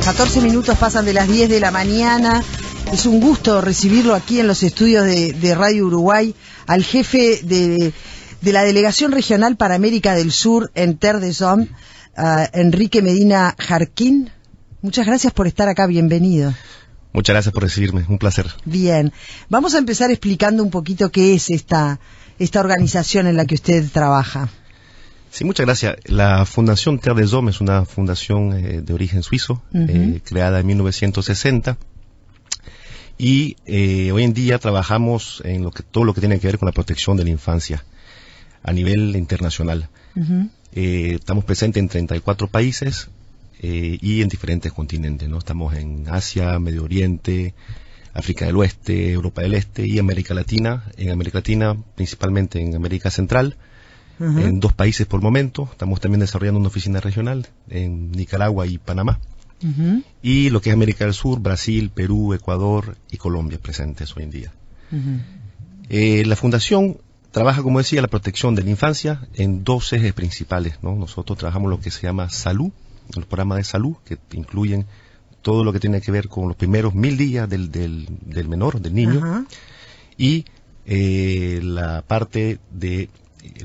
14 minutos pasan de las 10 de la mañana. Es un gusto recibirlo aquí en los estudios de Radio Uruguay, al jefe de la Delegación Regional para América del Sur en Terre des Hommes, Enrique Medina Jarquín. Muchas gracias por estar acá, bienvenido. Muchas gracias por recibirme, un placer. Bien, vamos a empezar explicando un poquito qué es esta organización en la que usted trabaja. Sí, muchas gracias. La Fundación Terre des Hommes es una fundación de origen suizo, creada en 1960. Y hoy en día trabajamos en todo lo que tiene que ver con la protección de la infancia a nivel internacional. Estamos presentes en 34 países y en diferentes continentes, ¿no? Estamos en Asia, Medio Oriente, África del Oeste, Europa del Este y América Latina. En América Latina, principalmente en América Central, en 2 países por momento. Estamos también desarrollando una oficina regional en Nicaragua y Panamá. Y lo que es América del Sur, Brasil, Perú, Ecuador y Colombia presentes hoy en día. La Fundación trabaja, como decía, la protección de la infancia en 2 ejes principales, ¿no? Nosotros trabajamos lo que se llama salud, los programas de salud, que incluyen todo lo que tiene que ver con los primeros 1000 días del menor, del niño, y la parte del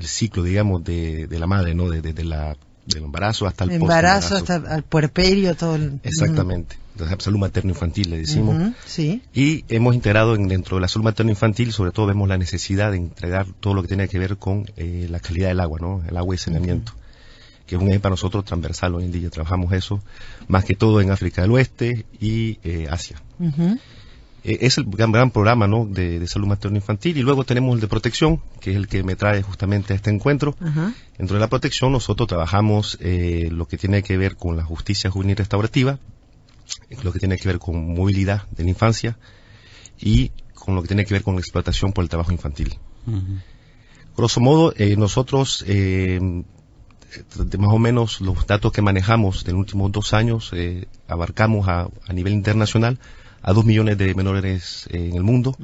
ciclo, digamos, de la madre, ¿no? Del embarazo hasta el embarazo, hasta el puerperio, todo el... Exactamente. Entonces, salud materno-infantil, le decimos. Sí. Y hemos integrado dentro de la salud materno-infantil, sobre todo vemos la necesidad de entregar todo lo que tiene que ver con la calidad del agua, ¿no? El agua y saneamiento, que es un eje para nosotros transversal hoy en día. Trabajamos eso, más que todo en África del Oeste y Asia. Es el gran programa, ¿no? de salud materno-infantil. Y luego tenemos el de protección, que es el que me trae justamente a este encuentro. Dentro de la protección nosotros trabajamos lo que tiene que ver con la justicia juvenil restaurativa, lo que tiene que ver con movilidad de la infancia y con lo que tiene que ver con la explotación por el trabajo infantil. Grosso modo, nosotros, de más o menos los datos que manejamos de los últimos 2 años, abarcamos a nivel internacional a 2 millones de menores en el mundo.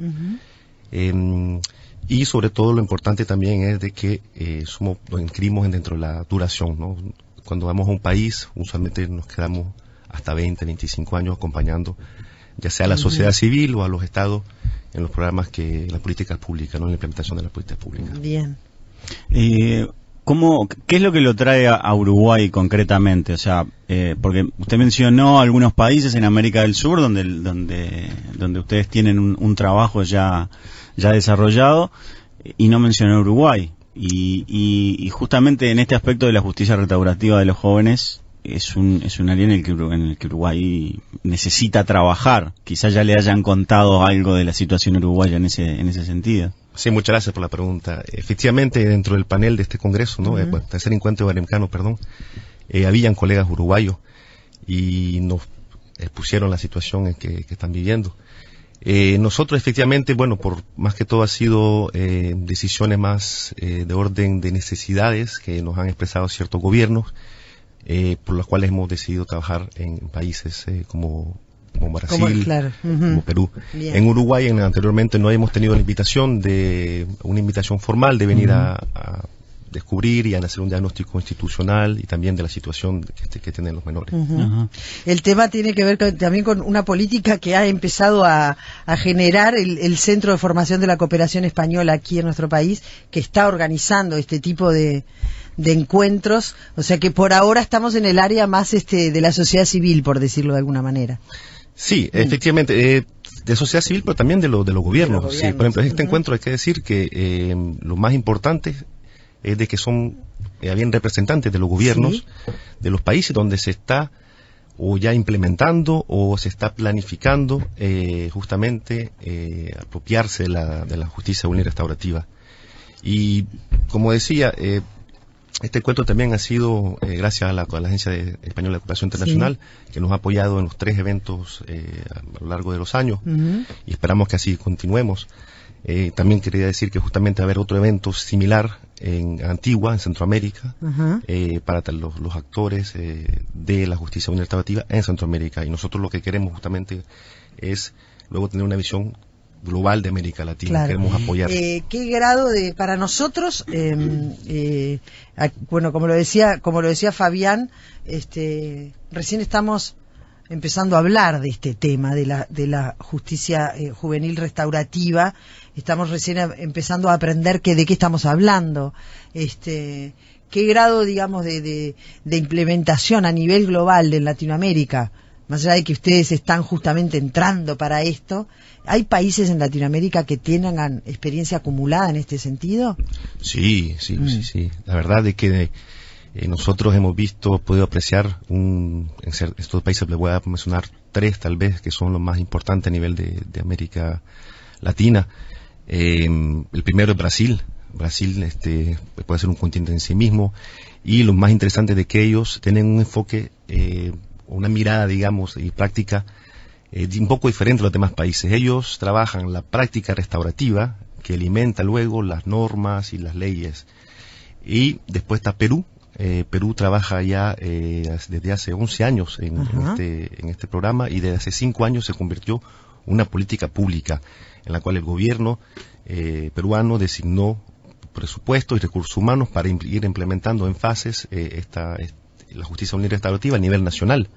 Y sobre todo lo importante también es de que nos inscribimos dentro de la duración, ¿no? Cuando vamos a un país, usualmente nos quedamos hasta 20, 25 años acompañando, ya sea a la sociedad civil o a los estados en los programas las políticas públicas, ¿no? En la implementación de las políticas públicas. Bien. ¿Qué es lo que lo trae a Uruguay concretamente? O sea, porque usted mencionó algunos países en América del Sur donde ustedes tienen un trabajo ya desarrollado, y no mencionó Uruguay. Y justamente en este aspecto de la justicia restaurativa de los jóvenes es un área en el que Uruguay necesita trabajar. Quizás ya le hayan contado algo de la situación uruguaya en ese sentido. Sí, muchas gracias por la pregunta. Efectivamente, dentro del panel de este congreso, ¿no? Tercer encuentro iberoamericano, habían colegas uruguayos y nos expusieron la situación en que están viviendo. Nosotros, efectivamente, bueno, por más que todo ha sido decisiones más de orden de necesidades que nos han expresado ciertos gobiernos, por los cuales hemos decidido trabajar en países como Brasil, como Perú. Bien. En Uruguay, anteriormente no hemos tenido una invitación formal de venir a descubrir y a hacer un diagnóstico institucional y también de la situación que tienen los menores. El tema tiene que ver también con una política que ha empezado a generar el Centro de Formación de la Cooperación Española aquí en nuestro país, que está organizando este tipo de encuentros. O sea que por ahora estamos en el área más de la sociedad civil, por decirlo de alguna manera. Sí, efectivamente, de sociedad civil, pero también de los gobiernos. Sí, por ejemplo, en este encuentro hay que decir que lo más importante es de que son bien representantes de los gobiernos de los países donde se está o ya implementando o se está planificando justamente apropiarse de la justicia juvenil restaurativa. Y como decía, este encuentro también ha sido gracias a la Agencia Española de Cooperación Internacional, que nos ha apoyado en los 3 eventos a lo largo de los años, y esperamos que así continuemos. También quería decir que justamente va a haber otro evento similar en Antigua, en Centroamérica, para los actores de la justicia juvenil restaurativa en Centroamérica. Y nosotros lo que queremos justamente es luego tener una visión global de América Latina. Claro. Queremos apoyar. ¿Qué grado para nosotros, bueno, como lo decía Fabián, recién estamos empezando a hablar de este tema, de la justicia juvenil restaurativa. Estamos recién empezando a aprender de qué estamos hablando. ¿Qué grado, digamos, de implementación a nivel global de Latinoamérica? Más allá de que ustedes están justamente entrando para esto, ¿hay países en Latinoamérica que tengan experiencia acumulada en este sentido? Sí. La verdad es que nosotros hemos podido apreciar en estos países, les voy a mencionar 3 tal vez, que son los más importantes a nivel de América Latina. El primero es Brasil. Brasil puede ser un continente en sí mismo, y lo más interesante de que ellos tienen un enfoque, una mirada, digamos, y práctica un poco diferente a los demás países. Ellos trabajan la práctica restaurativa, que alimenta luego las normas y las leyes. Y después está Perú. Perú trabaja ya desde hace 11 años en este programa, y desde hace 5 años se convirtió en una política pública en la cual el gobierno peruano designó presupuestos y recursos humanos para ir implementando en fases la justicia juvenil restaurativa a nivel nacional.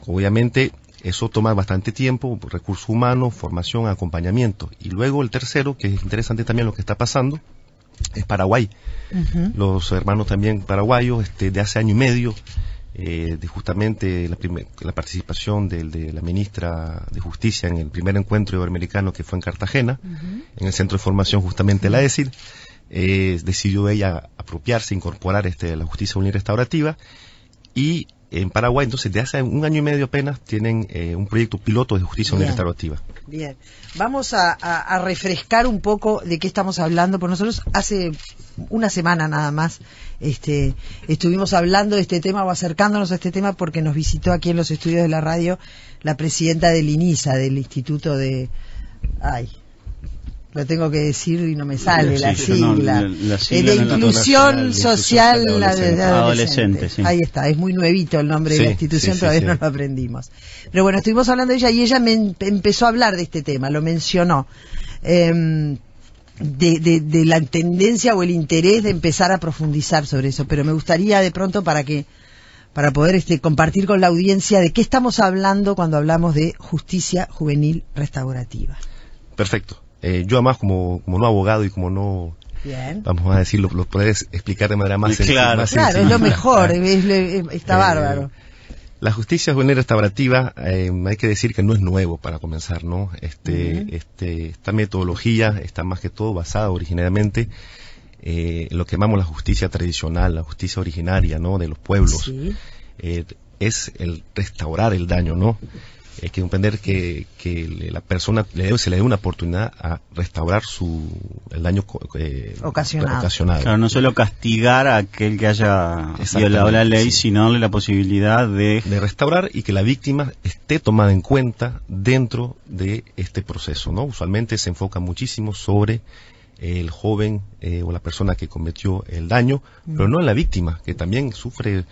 Obviamente eso toma bastante tiempo, recursos humanos, formación, acompañamiento. Y luego el tercero, que es interesante también lo que está pasando, es Paraguay. Los hermanos también paraguayos, de hace año y medio, de justamente la participación de la ministra de Justicia en el primer encuentro iberoamericano que fue en Cartagena, en el centro de formación justamente la ESID, decidió ella apropiarse, incorporar la justicia juvenil restaurativa, y en Paraguay, entonces, de hace un año y medio apenas, tienen un proyecto piloto de justicia juvenil restaurativa. Bien, vamos a refrescar un poco de qué estamos hablando, porque nosotros hace una semana nada más estuvimos hablando de este tema, o acercándonos a este tema, porque nos visitó aquí en los estudios de la radio la presidenta del INISA, del Instituto de... lo tengo que decir y no me sale la sigla. De Inclusión Social de Adolescentes. Sí. Ahí está, es muy nuevito el nombre de la institución, todavía no lo aprendimos. Pero bueno, estuvimos hablando de ella, y ella me empezó a hablar de este tema, lo mencionó. De la tendencia o el interés de empezar a profundizar sobre eso, pero me gustaría de pronto para poder compartir con la audiencia de qué estamos hablando cuando hablamos de justicia juvenil restaurativa. Perfecto. Yo además, como no abogado y como no, vamos a decirlo, lo puedes explicar de manera más sencilla. Claro, es lo mejor, está bárbaro. La justicia juvenil restaurativa, hay que decir que no es nuevo para comenzar, ¿no? Esta metodología está más que todo basada originariamente en lo que llamamos la justicia tradicional, la justicia originaria, ¿no? De los pueblos. Sí. Es el restaurar el daño, ¿no? Hay que comprender que la persona se le dé una oportunidad a restaurar el daño ocasionado. Claro, no solo castigar a aquel que haya violado la ley, sino darle la posibilidad de restaurar, y que la víctima esté tomada en cuenta dentro de este proceso, ¿no? Usualmente se enfoca muchísimo sobre el joven o la persona que cometió el daño, pero no en la víctima, que también sufre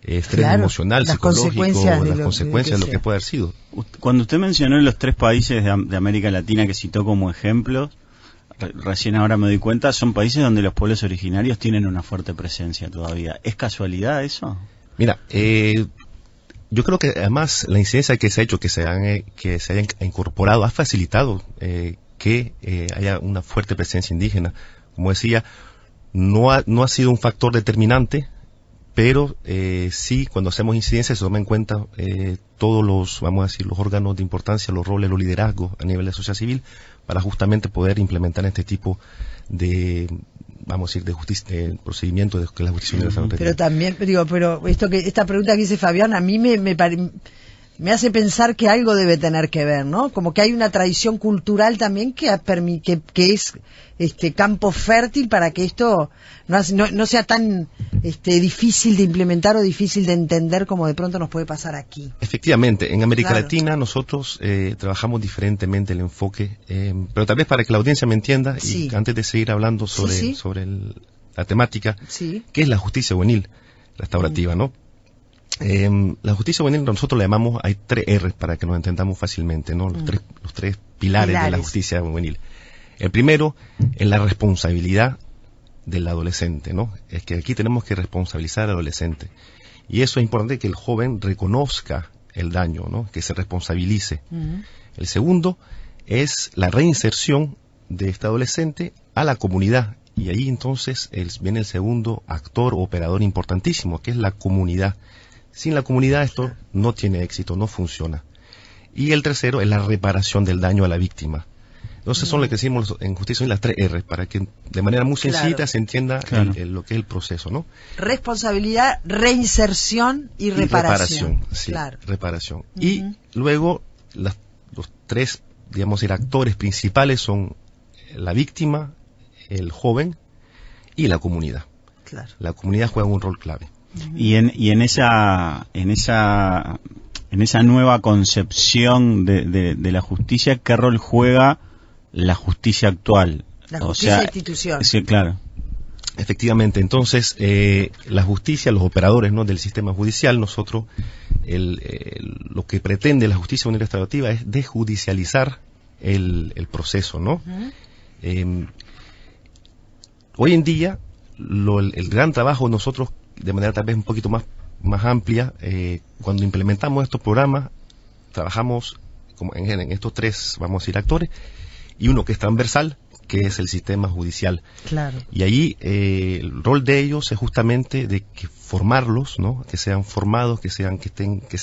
estrés emocional, psicológico, las consecuencias de lo que puede haber sido. Cuando usted mencionó los 3 países de América Latina que citó como ejemplos, recién ahora me doy cuenta, son países donde los pueblos originarios tienen una fuerte presencia todavía. ¿Es casualidad eso? Mira, yo creo que además la incidencia que se ha hecho, que se hayan incorporado, ha facilitado que haya una fuerte presencia indígena. Como decía, no ha sido un factor determinante, pero sí, cuando hacemos incidencias se toma en cuenta todos los órganos de importancia, los roles, los liderazgos a nivel de sociedad civil, para justamente poder implementar este tipo de justicia, procedimiento de la justicia universal. Pero también, pero esta pregunta que dice Fabián, a mí me hace pensar que algo debe tener que ver, ¿no? Como que hay una tradición cultural también que es campo fértil para que esto no sea tan difícil de implementar o difícil de entender como de pronto nos puede pasar aquí. Efectivamente, en América Latina nosotros trabajamos diferentemente el enfoque, pero tal vez para que la audiencia me entienda, y antes de seguir hablando sobre la temática, ¿qué es la justicia juvenil restaurativa, no? La justicia juvenil nosotros le llamamos, hay 3 R para que nos entendamos fácilmente, ¿no? Los tres pilares de la justicia juvenil. El primero es la responsabilidad del adolescente, ¿no? Es que aquí tenemos que responsabilizar al adolescente. Y eso es importante, que el joven reconozca el daño, ¿no? Que se responsabilice. El segundo es la reinserción de este adolescente a la comunidad. Y ahí entonces viene el segundo actor o operador importantísimo, que es la comunidad. Sin la comunidad esto no tiene éxito, no funciona. Y el tercero es la reparación del daño a la víctima. Entonces son lo que decimos en justicia, son las 3 R, para que de manera muy sencilla se entienda lo que es el proceso, ¿no? Responsabilidad, reinserción y reparación. Sí, reparación. Y luego los 3, digamos, actores principales son la víctima, el joven y la comunidad. Claro. La comunidad juega un rol clave. Y en esa nueva concepción de la justicia, ¿qué rol juega la justicia actual? La justicia institución. Sí, claro. Efectivamente, entonces la justicia, los operadores, ¿no?, del sistema judicial, nosotros lo que pretende la justicia unitaria restaurativa es desjudicializar el proceso, ¿no? Hoy en día el gran trabajo de nosotros, de manera tal vez un poquito más amplia, cuando implementamos estos programas, trabajamos como en estos 3, vamos a decir, actores, y uno que es transversal, que es el sistema judicial. Claro. Y ahí el rol de ellos es justamente de que formarlos, ¿no? Que sean formados, que se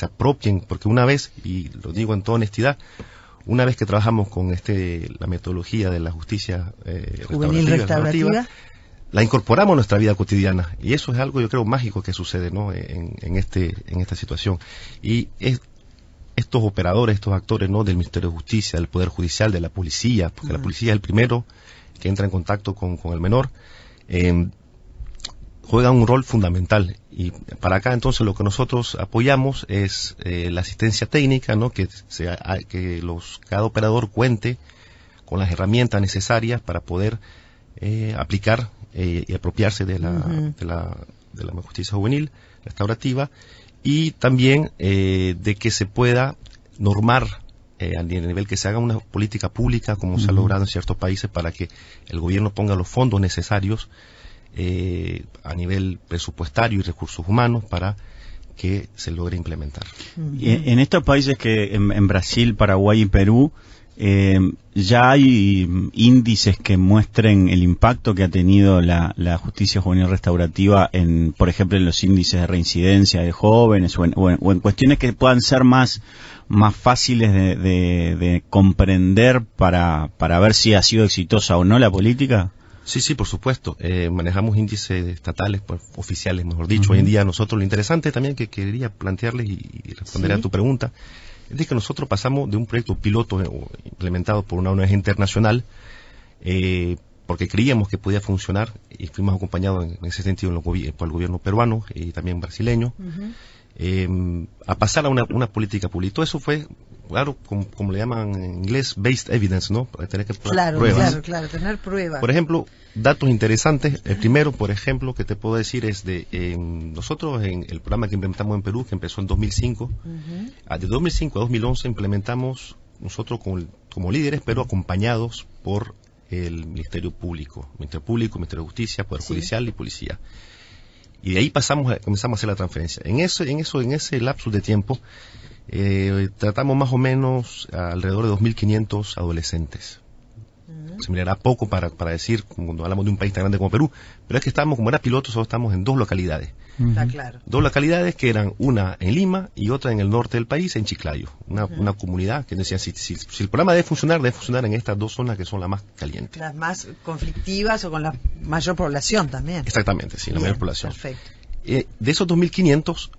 apropien, porque una vez, y lo digo en toda honestidad, una vez que trabajamos con la metodología de la justicia juvenil restaurativa, la incorporamos a nuestra vida cotidiana, y eso es algo, yo creo, mágico que sucede, ¿no?, en esta situación. Y estos operadores, estos actores, ¿no?, del Ministerio de Justicia, del Poder Judicial, de la policía, porque la policía es el primero que entra en contacto con el menor, juegan un rol fundamental. Y para acá entonces lo que nosotros apoyamos es la asistencia técnica, ¿no?, que cada operador cuente con las herramientas necesarias para poder aplicar y apropiarse de la justicia juvenil restaurativa, y también de que se pueda normar a nivel que se haga una política pública, como se ha logrado en ciertos países, para que el gobierno ponga los fondos necesarios a nivel presupuestario y recursos humanos para que se logre implementar. Y en estos países que en Brasil, Paraguay y Perú, ya hay índices que muestren el impacto que ha tenido la justicia juvenil restaurativa, por ejemplo, en los índices de reincidencia de jóvenes, o en cuestiones que puedan ser más fáciles de comprender para ver si ha sido exitosa o no la política. Sí, por supuesto. Manejamos índices estatales, oficiales, mejor dicho. Hoy en día nosotros, lo interesante también que quería plantearles y responder a tu pregunta, es de que nosotros pasamos de un proyecto piloto implementado por una ONG internacional, porque creíamos que podía funcionar, y fuimos acompañados en ese sentido por el gobierno peruano y también brasileño, a pasar a una política pública. Todo eso fue, claro, como le llaman en inglés, based evidence, ¿no? Para tener que pruebas. Claro, tener pruebas. Por ejemplo, datos interesantes. El primero, por ejemplo, que te puedo decir es nosotros en el programa que implementamos en Perú, que empezó en 2005, de 2005 a 2011 implementamos nosotros como líderes, pero acompañados por el Ministerio Público, Ministerio de Justicia, Poder Judicial y Policía. Y de ahí comenzamos a hacer la transferencia. En ese lapsus de tiempo, tratamos más o menos alrededor de 2.500 adolescentes. Se mirará poco para decir, cuando hablamos de un país tan grande como Perú, pero es que como era piloto, solo estamos en 2 localidades. Está claro. 2 localidades que eran una en Lima y otra en el norte del país, en Chiclayo. Una comunidad que decía, si el programa debe funcionar en estas 2 zonas que son las más calientes. Las más conflictivas o con la mayor población también. Exactamente, sí, la mayor población. Perfecto. De esos 2.500,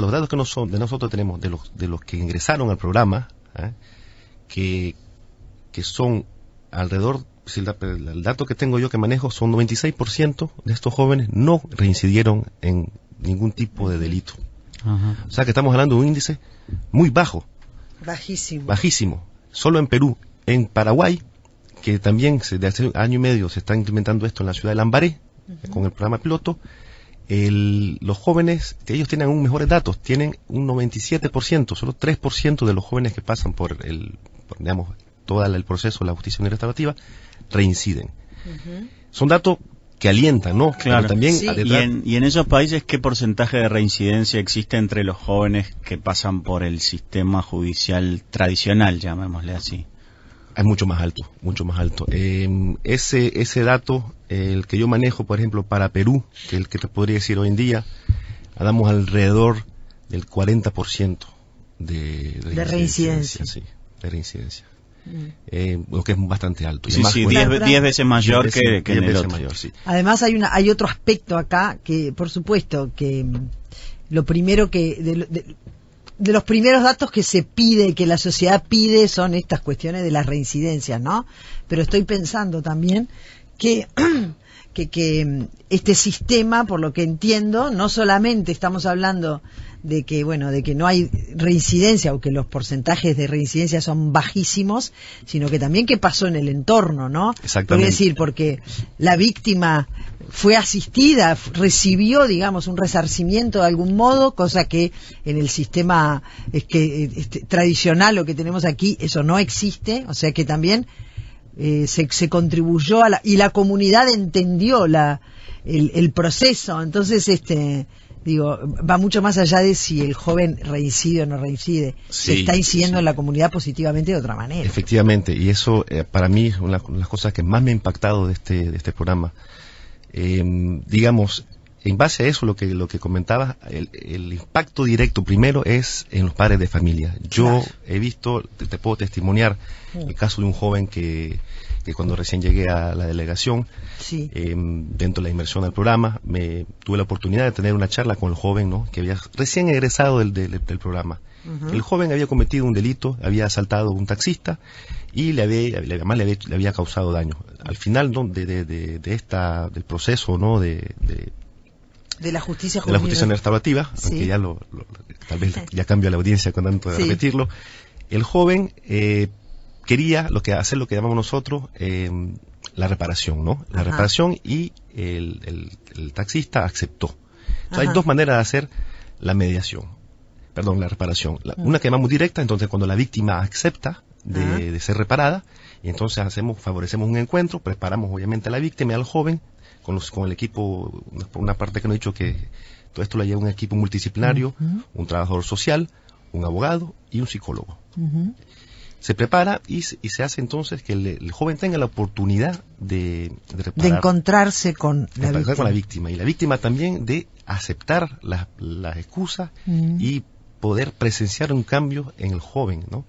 los datos que nosotros tenemos de los que ingresaron al programa, que son alrededor, el dato que tengo yo que manejo, son 96% de estos jóvenes no reincidieron en ningún tipo de delito. O sea que estamos hablando de un índice muy bajo. Bajísimo. Solo en Perú. En Paraguay, que también desde hace año y medio se está implementando esto en la ciudad de Lambaré, con el programa piloto, los jóvenes, que ellos tienen aún mejores datos, tienen un 97%, solo 3% de los jóvenes que pasan por todo el proceso de la justicia restaurativa reinciden. son datos que alientan, ¿no? Claro. Pero también Sí. Y en esos países, ¿qué porcentaje de reincidencia existe entre los jóvenes que pasan por el sistema judicial tradicional, llamémosle así? es mucho más alto, mucho más alto. Ese dato, el que yo manejo, por ejemplo, para Perú, que el que te podría decir hoy en día, andamos alrededor del 40% de reincidencia. Sí, de reincidencia. Lo que es bastante alto. Y Sí, además, sí, bueno, 10 veces mayor que en 10 el veces otro. mayor, sí. Además hay otro aspecto acá que, por supuesto, que lo primero de los primeros datos que se pide, que la sociedad pide, son estas cuestiones de las reincidencias, ¿no? Pero estoy pensando también que este sistema, por lo que entiendo, no solamente estamos hablando de que, bueno, de que no hay reincidencia o que los porcentajes de reincidencia son bajísimos, sino que también qué pasó en el entorno, ¿no? Exactamente. Es decir, porque la víctima fue asistida, recibió, digamos, un resarcimiento de algún modo, cosa que en el sistema tradicional, lo que tenemos aquí, eso no existe, o sea que también se contribuyó y la comunidad entendió el proceso. Entonces, digo, va mucho más allá de si el joven reincide o no reincide. Sí, se está incidiendo sí. en la comunidad positivamente de otra manera. Efectivamente, y eso para mí es una de las cosas que más me ha impactado de este programa. Digamos, en base a eso, lo que comentabas, el impacto directo primero es en los padres de familia. Yo Claro. he visto, te puedo testimoniar el caso de un joven que cuando recién llegué a la delegación, Sí. dentro de la inmersión al programa, tuve la oportunidad de tener una charla con el joven, ¿no? Que había recién egresado del programa. Uh-huh. El joven había cometido un delito, había asaltado a un taxista y además le había causado daño. Al final, ¿no? del proceso, ¿no? De la justicia la juvenil. justicia restaurativa, Sí. aunque ya tal vez ya cambia la audiencia con tanto de Sí. repetirlo. El joven quería hacer lo que llamamos nosotros la reparación, ¿no? La Ajá. reparación, y el taxista aceptó. Entonces, hay Ajá. dos maneras de hacer la la reparación. Una que llamamos directa, entonces cuando la víctima acepta de ser reparada, y entonces favorecemos un encuentro, preparamos obviamente a la víctima y al joven con el equipo. Por una parte, que no he dicho que todo esto lo lleva un equipo multidisciplinario, Uh-huh. un trabajador social, un abogado y un psicólogo. Uh-huh. Se prepara y se hace entonces que el joven tenga la oportunidad de reparar, De encontrarse con de la trabajar víctima. con la víctima, y la víctima también de aceptar las excusas y poder presenciar un cambio en el joven, ¿no?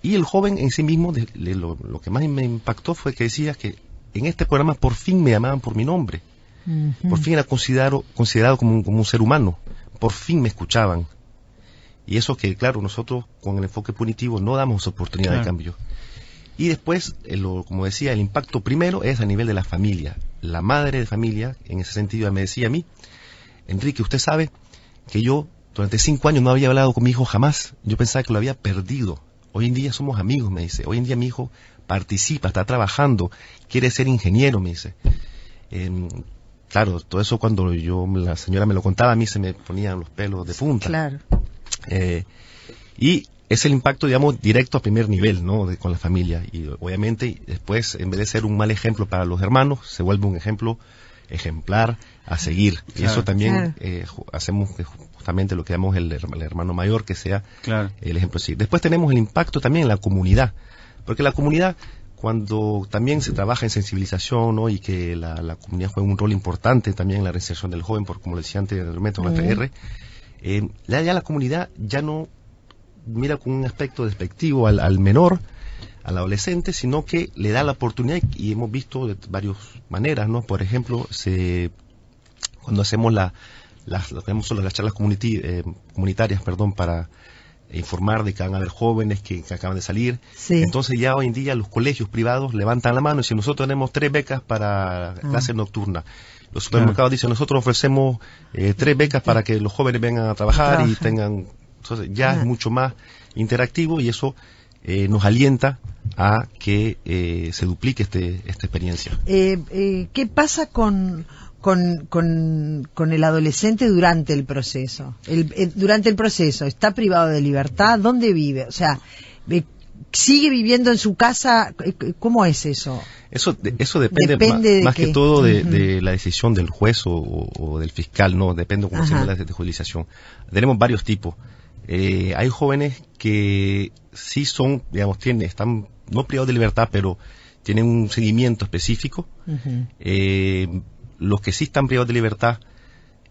Y el joven en sí mismo, lo que más me impactó fue que decía que en este programa por fin me llamaban por mi nombre, Uh-huh. por fin era considerado como un ser humano, por fin me escuchaban. Y eso que, claro, nosotros con el enfoque punitivo no damos oportunidad de cambio. Y después, como decía, el impacto primero es a nivel de la familia. La madre de familia, en ese sentido, me decía a mí: Enrique, usted sabe que yo durante 5 años no había hablado con mi hijo jamás. Yo pensaba que lo había perdido. Hoy en día somos amigos, me dice. Hoy en día mi hijo participa, está trabajando, quiere ser ingeniero, me dice. Claro, todo eso cuando la señora me lo contaba, a mí se me ponían los pelos de punta. Claro. Y es el impacto, digamos, directo a primer nivel, ¿no? Con la familia. Y obviamente después, en vez de ser un mal ejemplo para los hermanos, se vuelve un ejemplo ejemplar a seguir. Claro. Y eso también hacemos justamente lo que llamamos el hermano mayor, que sea el ejemplo así. Después tenemos el impacto también en la comunidad, porque la comunidad, cuando también se trabaja en sensibilización, ¿no? Y que la comunidad juega un rol importante también en la reinserción del joven, porque como le decía anteriormente, con la PR, ya la comunidad ya no mira con un aspecto despectivo al menor, al adolescente, sino que le da la oportunidad, y hemos visto de varias maneras, ¿no? Por ejemplo, cuando hacemos las charlas comunitarias, para informar de que van a haber jóvenes que acaban de salir. Sí. Entonces ya hoy en día los colegios privados levantan la mano y dicen: nosotros tenemos 3 becas para clases nocturnas. Los supermercados dicen: nosotros ofrecemos 3 becas para que los jóvenes vengan a trabajar y tengan... Entonces ya es mucho más interactivo, y eso nos alienta a que se duplique esta experiencia. ¿Qué pasa con el adolescente durante el proceso? Durante el proceso, ¿está privado de libertad? ¿Dónde vive? O sea, sigue viviendo en su casa. ¿Cómo es eso? Eso depende más que todo de la decisión del juez o del fiscal, ¿no? Depende de cómo se llama la judicialización. Tenemos varios tipos. Hay jóvenes que sí son, digamos, están no privados de libertad, pero tienen un seguimiento específico. Los que sí están privados de libertad,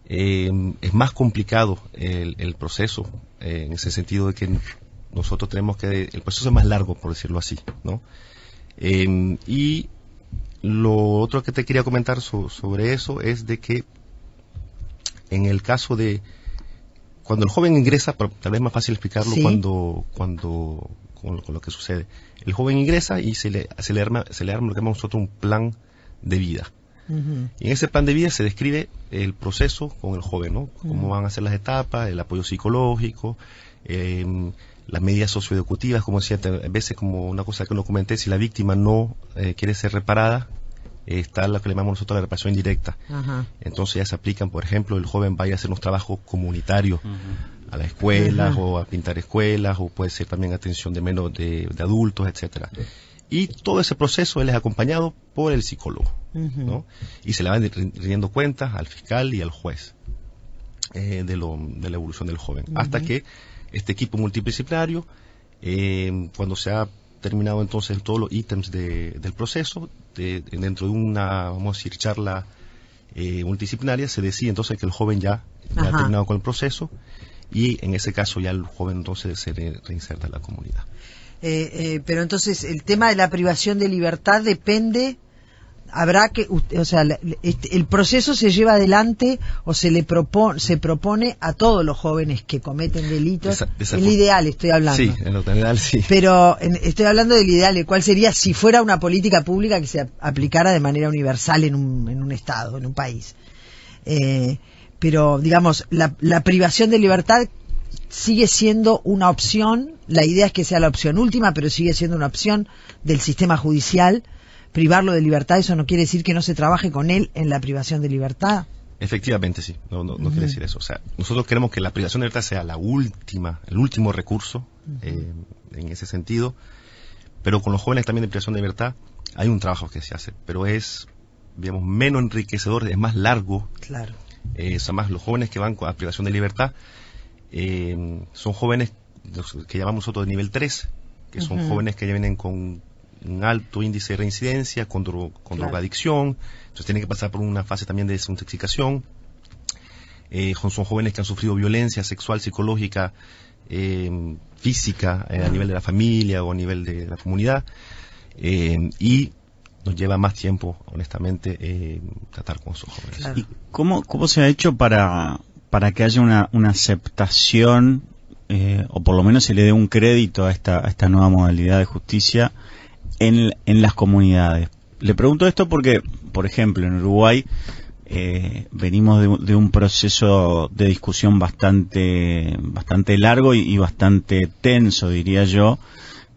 es más complicado el proceso, en ese sentido de que nosotros tenemos que, el proceso es más largo, por decirlo así, ¿no? Y lo otro que te quería comentar sobre eso es de que en el caso de cuando el joven ingresa, tal vez es más fácil explicarlo con lo que sucede. El joven ingresa y se le arma lo que llamamos nosotros un plan de vida. Y en ese plan de vida se describe el proceso con el joven, ¿no? Cómo van a ser las etapas, el apoyo psicológico, las medidas socioeducativas, como decía, a veces como una cosa que no comenté, si la víctima no quiere ser reparada, está lo que le llamamos nosotros la reparación indirecta. Entonces ya se aplican, por ejemplo, el joven vaya a hacer unos trabajos comunitarios a las escuelas o a pintar escuelas, o puede ser también atención de adultos, etcétera. Y todo ese proceso él es acompañado por el psicólogo, ¿no? Y se le van rindiendo cuentas al fiscal y al juez de la evolución del joven, hasta que este equipo multidisciplinario, cuando se ha terminado entonces todos los ítems del proceso, dentro de una, vamos a decir, charla multidisciplinaria, se decide entonces que el joven ya ha terminado con el proceso, y en ese caso ya el joven entonces se reinserta en la comunidad. Pero entonces el tema de la privación de libertad depende, habrá que, o sea, el proceso se lleva adelante o se propone a todos los jóvenes que cometen delitos. El ideal estoy hablando. Sí, en lo general sí. Pero estoy hablando del ideal, el cual sería si fuera una política pública que se aplicara de manera universal en un estado, en un país. Pero digamos, la privación de libertad sigue siendo una opción. La idea es que sea la opción última, pero sigue siendo una opción del sistema judicial. Privarlo de libertad, eso no quiere decir que no se trabaje con él en la privación de libertad. Efectivamente, sí. No quiere decir eso. O sea, nosotros queremos que la privación de libertad sea el último recurso, en ese sentido. Pero con los jóvenes también de privación de libertad hay un trabajo que se hace, pero es, digamos, menos enriquecedor, es más largo. Claro. Además, los jóvenes que van a privación de libertad son jóvenes que llamamos nosotros de nivel 3, que son jóvenes que ya vienen con un alto índice de reincidencia, con drogadicción, entonces tienen que pasar por una fase también de desintoxicación. Son jóvenes que han sufrido violencia sexual, psicológica, física, a nivel de la familia o a nivel de la comunidad, y nos lleva más tiempo, honestamente, tratar con esos jóvenes. Claro. ¿Y cómo se ha hecho para que haya una aceptación, o por lo menos se le dé un crédito a esta nueva modalidad de justicia en las comunidades? Le pregunto esto porque, por ejemplo, en Uruguay venimos de un proceso de discusión bastante largo y bastante tenso, diría yo,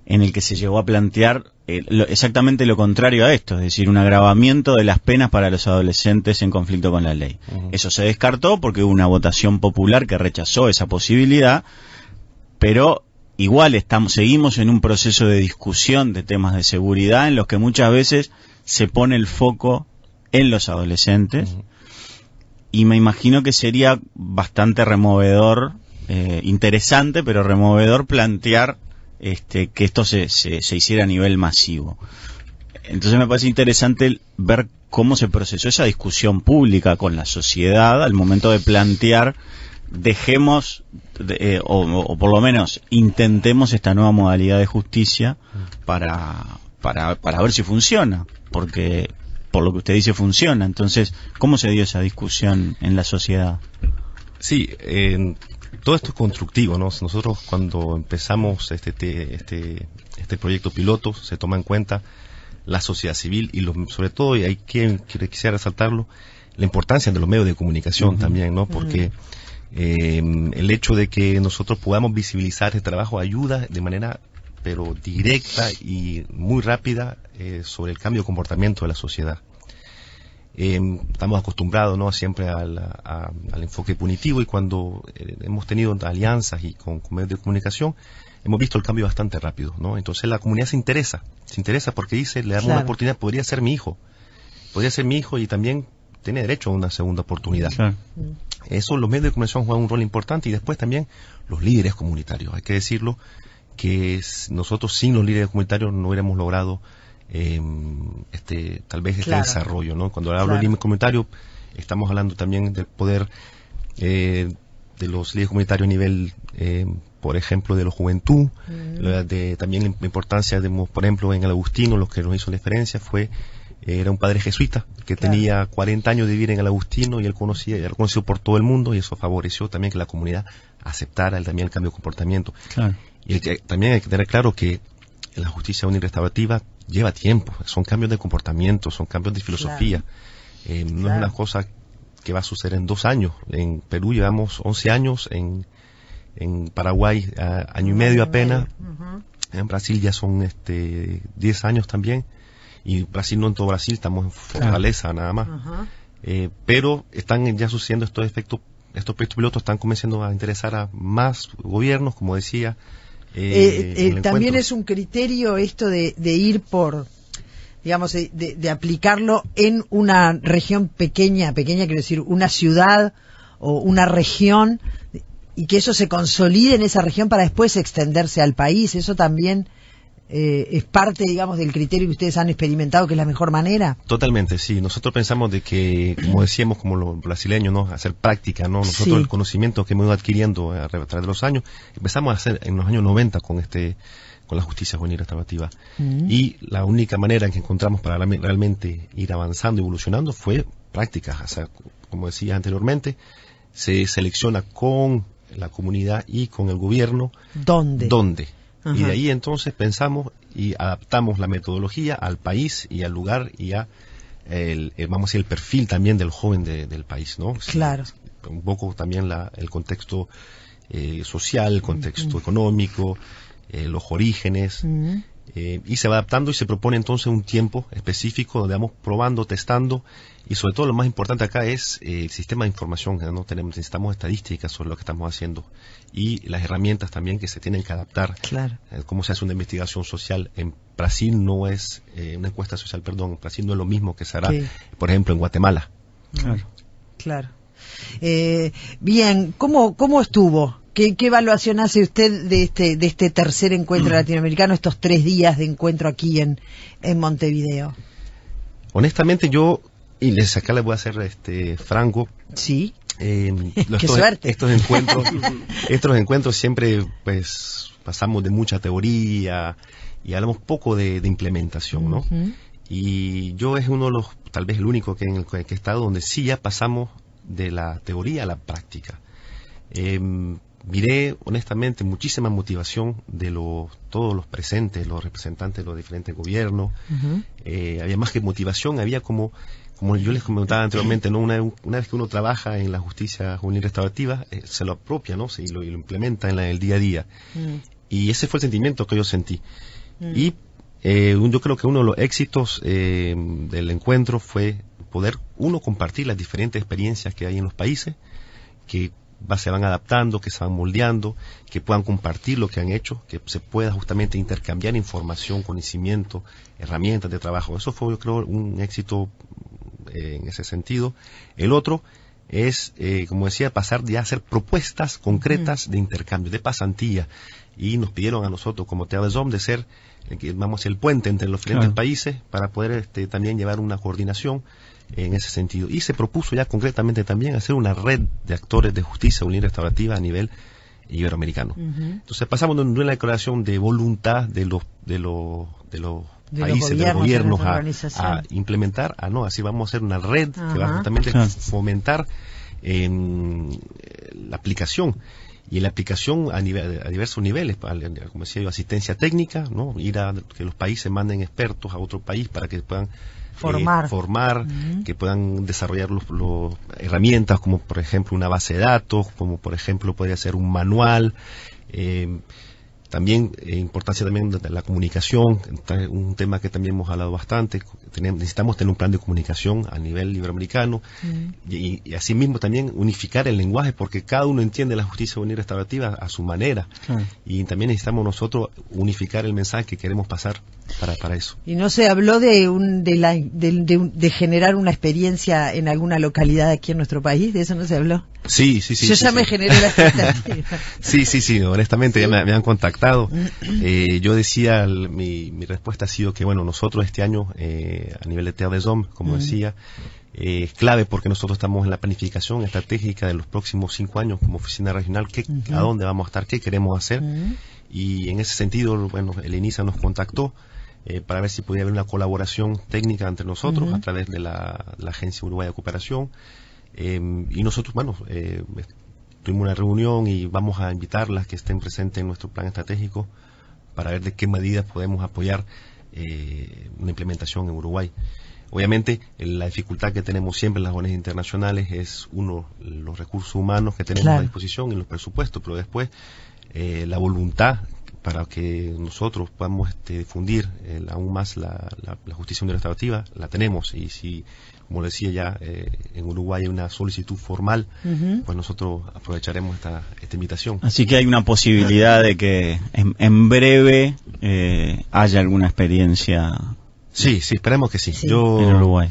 en el que se llegó a plantear exactamente lo contrario a esto, es decir, un agravamiento de las penas para los adolescentes en conflicto con la ley. Eso se descartó porque hubo una votación popular que rechazó esa posibilidad, pero igual seguimos en un proceso de discusión de temas de seguridad en los que muchas veces se pone el foco en los adolescentes, y me imagino que sería bastante removedor, interesante, pero removedor plantear que esto se hiciera a nivel masivo. Entonces me parece interesante ver cómo se procesó esa discusión pública con la sociedad al momento de plantear dejemos o por lo menos intentemos esta nueva modalidad de justicia para ver si funciona, porque por lo que usted dice funciona. Entonces, ¿cómo se dio esa discusión en la sociedad? Sí, todo esto es constructivo, ¿no? Nosotros cuando empezamos este proyecto piloto se toma en cuenta la sociedad civil y sobre todo, y quisiera resaltarlo, la importancia de los medios de comunicación también, ¿no? Porque el hecho de que nosotros podamos visibilizar este trabajo ayuda de manera pero directa y muy rápida sobre el cambio de comportamiento de la sociedad. Estamos acostumbrados, ¿no?, siempre al enfoque punitivo, y cuando hemos tenido alianzas y con medios de comunicación, hemos visto el cambio bastante rápido, ¿no? Entonces la comunidad se interesa porque dice, le damos una oportunidad, podría ser mi hijo y también tiene derecho a una segunda oportunidad. Claro. Eso, los medios de comunicación juegan un rol importante, y después también los líderes comunitarios. Hay que decirlo, que nosotros sin los líderes comunitarios no hubiéramos logrado tal vez este desarrollo, ¿no? Cuando hablo de líderes comunitarios, estamos hablando también del poder de los líderes comunitarios a nivel, por ejemplo, de la juventud, también la importancia, por ejemplo, en el Agustino, lo que nos hizo la diferencia era un padre jesuita que tenía 40 años de vivir en el Agustino, y él era conocido por todo el mundo, y eso favoreció también que la comunidad aceptara también el cambio de comportamiento. Claro. Y también hay que tener claro que la justicia unida y restaurativa lleva tiempo, son cambios de comportamiento, son cambios de filosofía. No es una cosa que va a suceder en 2 años. En Perú llevamos 11 años, en Paraguay año y medio apenas, en Brasil ya son 10 años también, y Brasil, no en todo Brasil, estamos en Fortaleza nada más. Pero están ya sucediendo estos proyectos pilotos, están comenzando a interesar a más gobiernos, como decía. También es un criterio esto de ir por, digamos, de aplicarlo en una región pequeña, quiero decir, una ciudad o una región, y que eso se consolide en esa región para después extenderse al país. Eso también es parte, digamos, del criterio que ustedes han experimentado, que es la mejor manera. Totalmente, sí. Nosotros pensamos de que, como decíamos, como los brasileños, ¿no?, hacer práctica, ¿no? Nosotros el conocimiento que hemos ido adquiriendo a través de los años, empezamos a hacer en los años 90 con la justicia juvenil restaurativa. Y la única manera en que encontramos para realmente ir avanzando y evolucionando fue prácticas. O sea, como decía anteriormente, se selecciona con la comunidad y con el gobierno. ¿Dónde? Ajá. Y de ahí entonces pensamos y adaptamos la metodología al país y al lugar y vamos a decir, el perfil también del joven del país, ¿no? Claro. Un poco también el contexto social, el contexto económico, los orígenes, y se va adaptando, y se propone entonces un tiempo específico donde vamos probando, testando, y sobre todo lo más importante acá es el sistema de información, ¿no? Necesitamos estadísticas sobre lo que estamos haciendo, y las herramientas también que se tienen que adaptar. Claro. Cómo se hace una investigación social en Brasil no es una encuesta social, en Brasil no es lo mismo que se hará, por ejemplo, en Guatemala. Claro. Bien, ¿cómo estuvo? ¿Qué evaluación hace usted de este tercer encuentro latinoamericano, estos 3 días de encuentro aquí en Montevideo? Honestamente, acá les voy a ser franco. Sí. Qué suerte. Estos encuentros siempre, pues, pasamos de mucha teoría y hablamos poco de implementación, ¿no? Y yo es uno de los, tal vez el único que he estado donde sí ya pasamos de la teoría a la práctica. Miré honestamente muchísima motivación de todos los presentes, los representantes de los diferentes gobiernos. Había más que motivación, había como yo les comentaba anteriormente, ¿no? Una vez que uno trabaja en la justicia juvenil restaurativa, se lo apropia, ¿no? Y lo implementa en el día a día. Y ese fue el sentimiento que yo sentí. Y yo creo que uno de los éxitos del encuentro fue poder compartir las diferentes experiencias que hay en los países, que se van adaptando, que se van moldeando, que puedan compartir lo que han hecho, que se pueda justamente intercambiar información, conocimiento, herramientas de trabajo. Eso fue, yo creo, un éxito en ese sentido. El otro es, como decía, pasar ya a hacer propuestas concretas de intercambio, de pasantía. Y nos pidieron a nosotros, como TEADESOM, de ser, vamos a ser el puente entre los diferentes países para poder también llevar una coordinación en ese sentido. Y se propuso ya concretamente también hacer una red de actores de justicia unida restaurativa a nivel iberoamericano. Entonces pasamos de una declaración de voluntad de los países, de los gobiernos a implementar, así vamos a hacer una red que va justamente a fomentar la aplicación. Y la aplicación a diversos niveles, como decía yo, asistencia técnica, ¿no? Que los países manden expertos a otro país para que puedan formar, que puedan desarrollar las herramientas, como por ejemplo una base de datos, como por ejemplo podría ser un manual, También importancia también de la comunicación, un tema que también hemos hablado bastante. Necesitamos tener un plan de comunicación a nivel iberoamericano y asimismo también unificar el lenguaje, porque cada uno entiende la justicia juvenil restaurativa a su manera. Y también necesitamos nosotros unificar el mensaje que queremos pasar para eso. Y no se habló de generar una experiencia en alguna localidad aquí en nuestro país, ¿de eso no se habló? Sí. Yo ya me generé la expectativa. Sí, honestamente ya me han contactado. Yo decía, mi respuesta ha sido que, bueno, nosotros este año, a nivel de Terre des Hommes, como decía, es clave porque nosotros estamos en la planificación estratégica de los próximos 5 años como oficina regional, a dónde vamos a estar, qué queremos hacer. Y en ese sentido, bueno, el INISA nos contactó para ver si podía haber una colaboración técnica entre nosotros a través de la Agencia Uruguaya de Cooperación. Y nosotros, bueno, tuvimos una reunión y vamos a invitarlas que estén presentes en nuestro plan estratégico para ver de qué medidas podemos apoyar una implementación en Uruguay. Obviamente, la dificultad que tenemos siempre en las ONG internacionales es, uno, los recursos humanos que tenemos a disposición y los presupuestos, pero después la voluntad para que nosotros podamos difundir aún más la justicia juvenil restaurativa, la tenemos. Y si, como decía ya, en Uruguay hay una solicitud formal, pues nosotros aprovecharemos esta invitación. Así que hay una posibilidad de que en breve haya alguna experiencia. Sí, esperemos que sí. En Uruguay.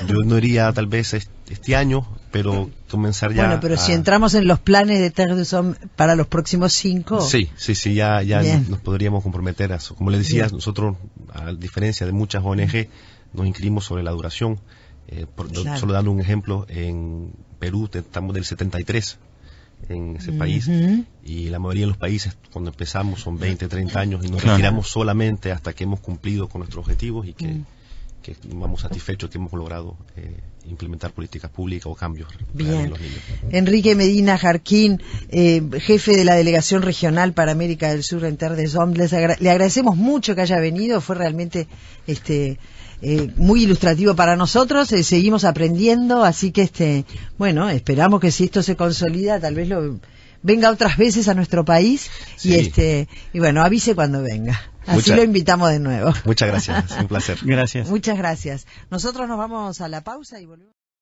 Yo no iría tal vez este año, pero comenzar ya. Bueno, pero si entramos en los planes de Terre des Hommes para los próximos 5. Sí, ya nos podríamos comprometer a eso. Como les decía, nosotros, a diferencia de muchas ONG, nos inscribimos sobre la duración. Solo dando un ejemplo, en Perú estamos del 73 en ese país, y la mayoría de los países cuando empezamos son 20, 30 años y nos retiramos solamente hasta que hemos cumplido con nuestros objetivos y que vamos satisfechos que hemos logrado implementar políticas públicas o cambios en los niños. Enrique Medina Jarquín, jefe de la Delegación Regional para América del Sur en Terre des Hommes, le agradecemos mucho que haya venido, fue realmente muy ilustrativo para nosotros, seguimos aprendiendo, así que bueno, esperamos que si esto se consolida, tal vez venga otras veces a nuestro país y bueno, avise cuando venga. Así lo invitamos de nuevo. Muchas gracias, es un placer. Gracias. Muchas gracias. Nosotros nos vamos a la pausa y volvemos.